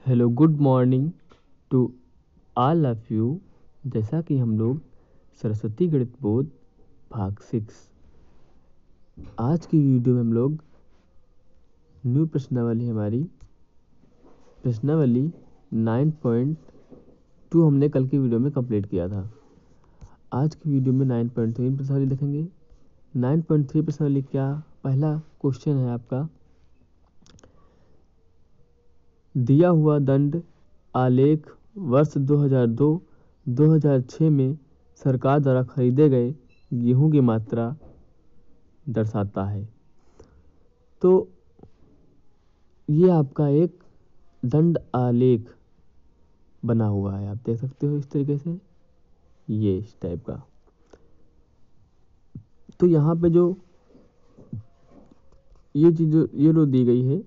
Hello good morning to all of you. जैसा कि हम लोग सरस्वती गणित बोध भाग 6 आज की वीडियो में हम लोग न्यू प्रश्नावली हमारी प्रश्नावली 9.2 हमने कल की वीडियो में कंप्लीट किया था। आज की वीडियो में 9.3 प्रश्नावली देखेंगे। 9.3 प्रश्नावली क्या, पहला क्वेश्चन है आपका, दिया हुआ दंड आलेख वर्ष 2002-2006 में सरकार द्वारा खरीदे गए गेहूं की मात्रा दर्शाता है। तो ये आपका एक दंड आलेख बना हुआ है, आप देख सकते हो इस तरीके से, ये इस टाइप का। तो यहाँ पे जो ये चीज ये जो दी गई है,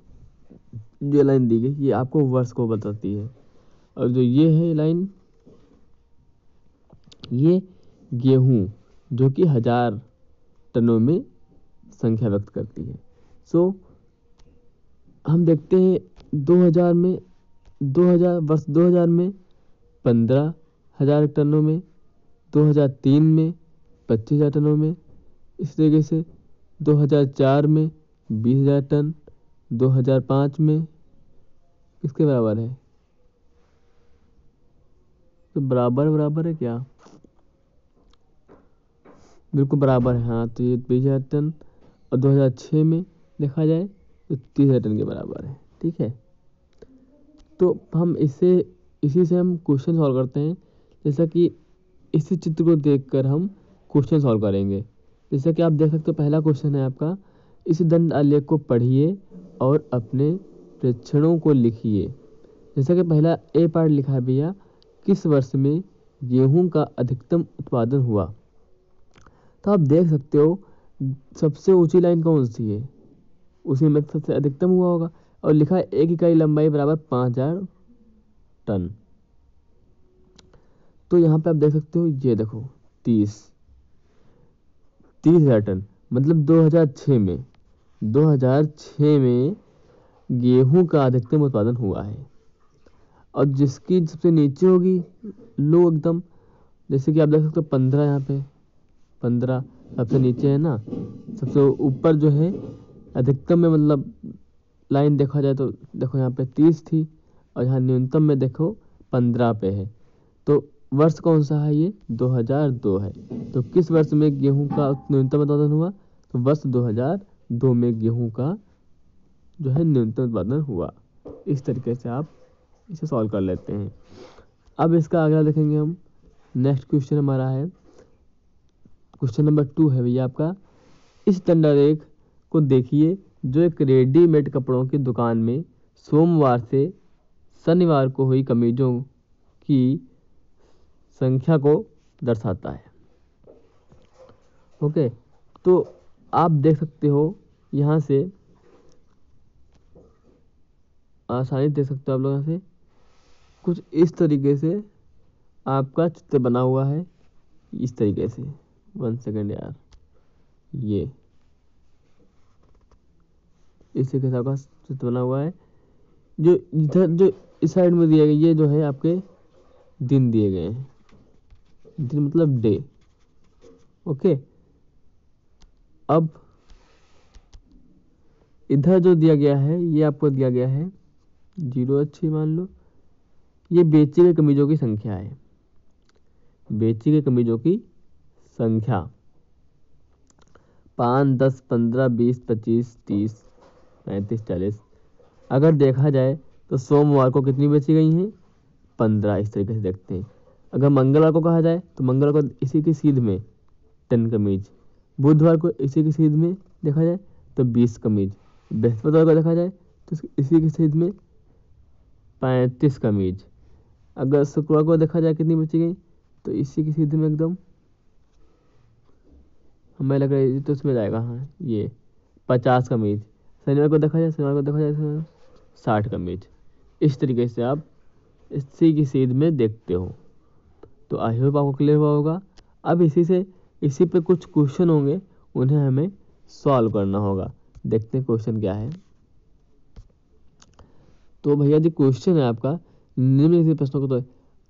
जो लाइन दी गई, ये आपको वर्ष को बताती है, और जो ये है लाइन, ये गेहूं जो कि 1000 टनों में संख्या व्यक्त करती है। सो हम देखते हैं 2000 में 2000 वर्ष 2000 में 15,000 टनों में, 2003 में 25,000 टनों में, इस तरीके से 2004 में 20,000 टन, 2005 में किसके बराबर है, तो बराबर है क्या, बिल्कुल बराबर है। हाँ, तो ये 20,000 टन, और 2006 में देखा जाए तो 30,000 टन के बराबर है। ठीक है, तो हम इसी से हम क्वेश्चन सॉल्व करते हैं। जैसा कि इसी चित्र को देखकर हम क्वेश्चन सॉल्व करेंगे। जैसा कि आप देख सकते हो, पहला क्वेश्चन है आपका, इस दंड आलेख को पढ़िए और अपने प्रेक्षणों को लिखिए। जैसा कि पहला ए पार्ट लिखा है भैया, किस वर्ष में गेहूं का अधिकतम उत्पादन हुआ। तो आप देख सकते हो सबसे ऊंची लाइन कौन सी है, उसी में सबसे अधिकतम हुआ होगा, और लिखा है 1 इकाई लंबाई बराबर 5,000 टन। तो यहाँ पे आप देख सकते हो, ये देखो 30,000 टन, मतलब 2006 में गेहूं का अधिकतम उत्पादन हुआ है। और जिसकी सबसे नीचे होगी लो एकदम, जैसे कि आप देख सकते हो 15, यहाँ पे 15 सबसे नीचे है ना, सबसे ऊपर जो है अधिकतम में, मतलब लाइन देखा जाए तो देखो यहाँ पे 30 थी, और यहाँ न्यूनतम में देखो 15 पे है। तो वर्ष कौन सा है, ये 2002 है। तो किस वर्ष में गेहूं का न्यूनतम उत्पादन हुआ, तो वर्ष 2002 में गेहूं का जो है न्यूनतम उत्पादन हुआ। इस तरीके से आप इसे सॉल्व कर लेते हैं। अब इसका अगला देखेंगे हम। नेक्स्ट क्वेश्चन हमारा है, क्वेश्चन नंबर 2 है भैया आपका, इस दंडालेख को देखिए जो एक रेडीमेड कपड़ों की दुकान में सोमवार से शनिवार को हुई कमीजों की संख्या को दर्शाता है। ओके, तो आप देख सकते हो यहाँ से, आसानी देख सकते हो आप लोग, यहाँ से कुछ इस तरीके से आपका चित्र बना हुआ है, इस तरीके से। 1 सेकेंड यार, ये इस तरीके से आपका चित्र बना हुआ है। जो इधर जो इस साइड में दिए गए, ये जो है आपके दिन दिए गए हैं, दिन मतलब डे। ओके, अब इधर जो दिया गया है, ये आपको दिया गया है 0 अच्छी मान लो, ये बेची गई कमीजों की संख्या है, बेची गई कमीजों की संख्या 5, 10, 15, 20, 25, 30, 35, 40। अगर देखा जाए तो सोमवार को कितनी बेची गई हैं, 15। इस तरीके से देखते हैं। अगर मंगलवार को कहा जाए तो मंगलवार को इसी की सीध में 10 कमीज, बुधवार को इसी की सीध में देखा जाए तो 20 कमीज, बृहस्पतिवार को देखा जाए तो इसी की सीध में 35 कमीज। अगर शुक्रवार को देखा जाए कितनी बची गई, तो इसी की सीध में एकदम हमें लग रहा है तो इसमें जाएगा, हाँ, ये 50 कमीज। शनिवार को देखा जाए 60 कमीज। इस तरीके से आप इसी की सीध में देखते हो। तो आई होप आपको क्लियर हुआ होगा। अब इसी पे कुछ क्वेश्चन होंगे, उन्हें हमें सॉल्व करना होगा। देखते हैं क्वेश्चन क्या है। तो भैया जो क्वेश्चन है आपका, निम्नलिखित प्रश्नों को तो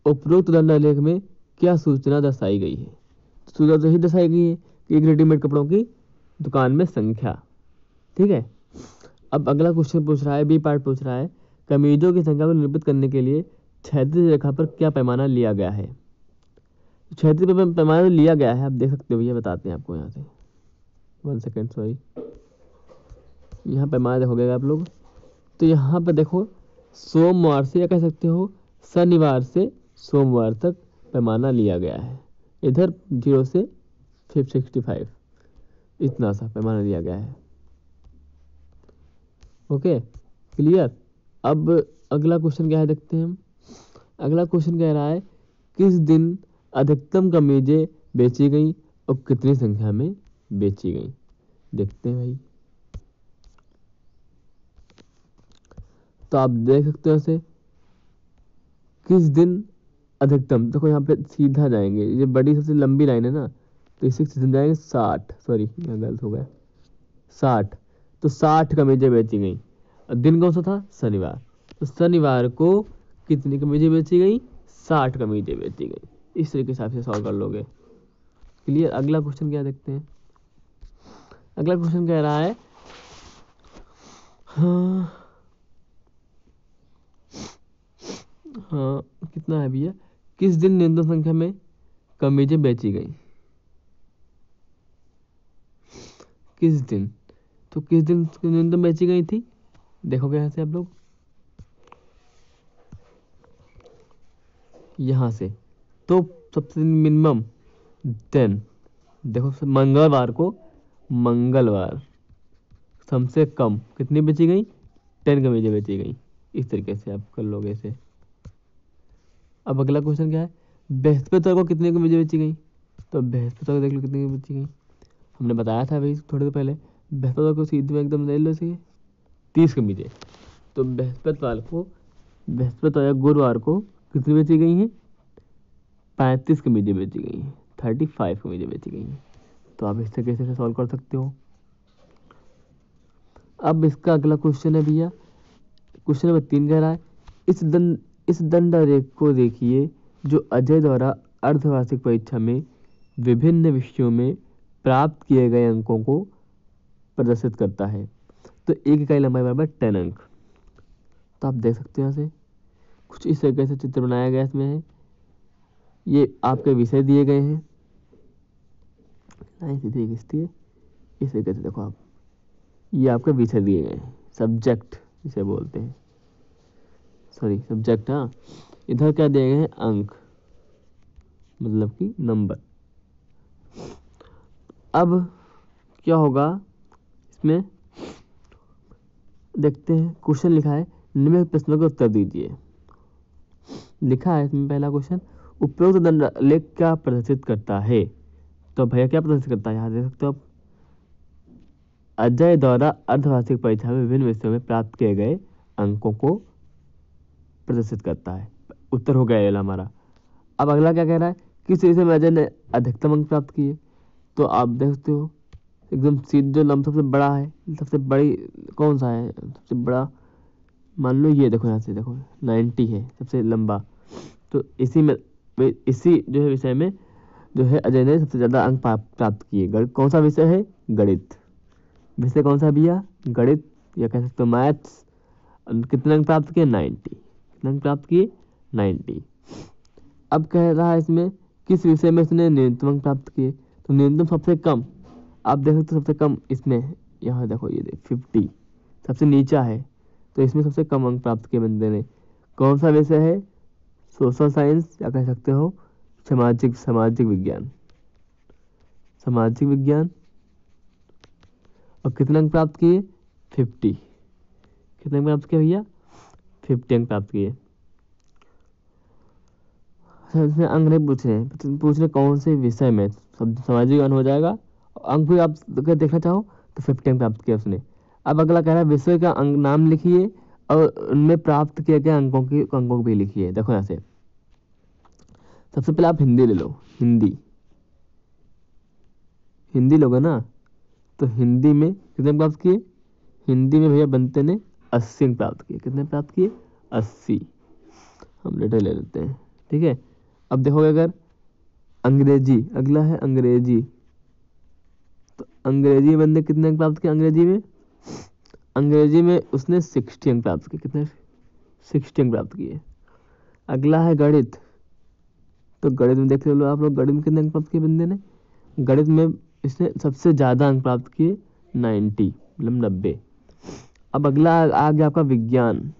उपरोक्त दंडालेख में क्या सूचना दर्शाई गई है? तो सूचना तो यही दर्शाई गई है कि एक रेडीमेड कपड़ों की दुकान में संख्या। ठीक है, अब अगला क्वेश्चन पूछ रहा है, बी पार्ट पूछ रहा है, कमीजों की संख्या को निरूपित करने के लिए क्षैतिज रेखा पर क्या पैमाना लिया गया है? क्षैतिज पैमाना लिया गया है, आप देख सकते हो भैया, बताते हैं आपको यहाँ से। 1 सेकेंड, सॉरी, यहाँ पैमाना देखोगे आप लोग, तो यहाँ पर देखो सोमवार से, या कह सकते हो शनिवार से सोमवार तक पैमाना लिया गया है। इधर 0 से 565 इतना सा पैमाना लिया गया है। Okay, clear. अब अगला क्वेश्चन क्या है, देखते हैं हम। अगला क्वेश्चन कह रहा है, किस दिन अधिकतम कमीजें बेची गई और कितनी संख्या में बेची गई? देखते हैं भाई। तो आप देख सकते हो ऐसे, किस दिन अधिकतम, देखो यहाँ पे सीधा जाएंगे, ये बड़ी सबसे लंबी लाइन है ना, तो इसी सीधे जाएंगे 60, सॉरी यहाँ गलत हो गया, 60। तो 60 कमीजें बेची गई। दिन कौन सा था? शनिवार। तो शनिवार को कितनी कमीजें बेची गई? 60 कमीजें बेची गई। इस तरीके से आप इसे सॉल्व कर लोगे। क्लियर। अगला क्वेश्चन क्या देखते हैं। अगला क्वेश्चन कह रहा है, हाँ कितना है भैया, किस दिन न्यूनतम संख्या में कमीजें बेची गई? किस दिन, तो किस दिन न्यूनतम बेची गई थी? देखोगे यहाँ से आप लोग, यहाँ से, तो सबसे मिनिमम 10, देखो मंगलवार को, मंगलवार सबसे कम कितनी बेची गई? 10 कमीजें बेची गई। इस तरीके से आप कर लोगे इसे। अब अगला क्वेश्चन क्या है, बृहस्पतिवार को कितनी कमीजें बेची गई? तो बृहस्पतिवार को देख लो कितनी बेची गई। हमने बताया था भाई थोड़ी देर पहले, बृहस्पतिवार को सीधे में एकदम ले लो इसे, 30 कमीजें। तो बृहस्पतिवार या गुरुवार को कितनी बेची गई हैं? 35 कमीजें बेची गई हैं, 35 कमीजें बेची गई हैं। तो आप इस तरीके से सॉल्व कर सकते हो। अब इसका अगला क्वेश्चन है भैया, क्वेश्चन नंबर 3 कह रहा है, इस दंडालेख को देखिए जो अजय द्वारा अर्धवार्षिक परीक्षा में विभिन्न विषयों में प्राप्त किए गए अंकों को प्रदर्शित करता है। तो एक इकाई लंबाई बराबर 10 अंक। तो आप देख सकते हो यहाँ से कुछ इस तरीके से चित्र बनाया गया इसमें है। ये आपके विषय दिए गए हैं, सीधी खींचती है इस तरीके से, देखो आप, ये आपके विषय दिए गए हैं, सब्जेक्ट जिसे बोलते हैं, सॉरी सब्जेक्ट। हाँ, इधर क्या दिए गए हैं? अंक, मतलब कि नंबर। अब क्या होगा इसमें, देखते हैं। क्वेश्चन लिखा है, निम्नलिखित प्रश्नों के उत्तर दीजिए। लिखा है इसमें पहला क्वेश्चन, उपरोक्त दंडालेख क्या प्रदर्शित करता है? तो भैया क्या प्रदर्शित करता है, यहाँ देख सकते हो आप, अजय द्वारा अर्धवार्षिक परीक्षा में विभिन्न विषयों में प्राप्त किए गए अंकों को प्रदर्शित करता है। उत्तर हो गया हमारा। अब अगला क्या कह रहा है, किस विषय में अजय ने अधिकतम अंक प्राप्त किए? तो आप देखते हो एकदम सीधे, जो लंब सबसे बड़ा है, सबसे बड़ी कौन सा है सबसे बड़ा, मान लो ये देखो, यहाँ से देखो 90 है सबसे लंबा। तो इसी में, इसी जो है विषय में जो है अजय ने सबसे ज्यादा अंक प्राप्त किए। कौन सा विषय है? गणित। विषय कौन सा भैया? गणित, या कह सकते हो मैथ्स। कितने अंक प्राप्त किए? 90। कितने अंक प्राप्त किए? 90। अब कह रहा है इसमें किस विषय में उसने न्यूनतम अंक प्राप्त किए? तो न्यूनतम सबसे कम, आप देख सकते हो सबसे कम इसमें, यहाँ देखो ये 50 सबसे नीचा है, तो इसमें सबसे कम अंक प्राप्त किए बंदे ने। कौन सा विषय है? सोशल साइंस, या कह सकते हो सामाजिक विज्ञान। सामाजिक विज्ञान। और कितने अंक प्राप्त किए? 50। कितने अंक प्राप्त किए भैया? 50 अंक प्राप्त किए। इसमें अंक नहीं पूछ रहे कौन से विषय में, सामाजिक ज्ञान हो जाएगा। अंक भी आप अगर देखना चाहो तो 50 अंक प्राप्त किया उसने। अब अगला कह रहा है विषय का अंक नाम लिखिए और उनमें प्राप्त किए गए अंकों को भी लिखिए। देखो यहाँ से सबसे पहले आप हिंदी ले लो। हिंदी लोगे ना, तो हिंदी में कितने प्राप्त किए? हिंदी में भैया बनते ने 80 अंक प्राप्त किए। कितने प्राप्त किए? 80। हम लेटर ले लेते हैं, ठीक है। अब देखोगे अगर अंग्रेजी, अगला है अंग्रेजी, तो अंग्रेजी बंदे कितने अंक प्राप्त किए? अंग्रेजी में उसने 60 अंक प्राप्त किए। कितने? 60 अंक प्राप्त किए। अगला है गणित, तो गणित में देख लो आप लोग, गणित में कितने अंक प्राप्त किए बंदे ने? गणित में इसने सबसे ज्यादा अंक प्राप्त किए, 90, मतलब 90। अब अगला आ गया आपका विज्ञान,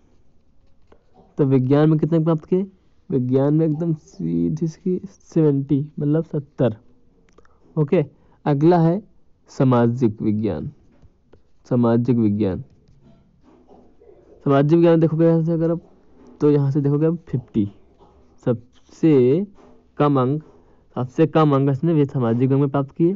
तो विज्ञान में कितने अंक प्राप्त किए? विज्ञान में एकदम सीधी सी 70, मतलब 70। ओके। अगला है सामाजिक विज्ञान। सामाजिक विज्ञान देखोगे यहाँ से अगर आप, तो यहाँ से देखोगे आप 50। सबसे कम अंक इसने वे सामाजिक अंक में प्राप्त किए।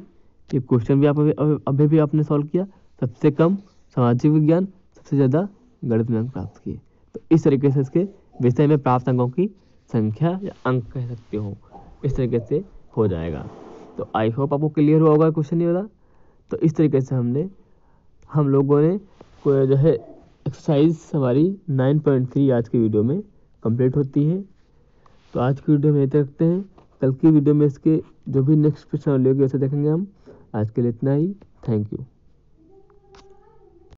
ये क्वेश्चन भी आप अभी भी आपने सॉल्व किया। सबसे कम सामाजिक विज्ञान, सबसे ज़्यादा गणित में अंक प्राप्त किए। तो इस तरीके से इसके विषय में प्राप्त अंकों की संख्या या अंक कह सकते हो, इस तरीके से हो जाएगा। तो आई होप आपको क्लियर हुआ होगा क्वेश्चन ये वाला। तो इस तरीके से हम लोगों ने कोई जो है एक्सरसाइज हमारी 9.3 आज की वीडियो में कंप्लीट होती है। तो आज की वीडियो में इतना रखते हैं। कल की वीडियो में इसके जो भी नेक्स्ट प्रश्न होंगे उसे देखेंगे हम। आज के लिए इतना ही। Thank you.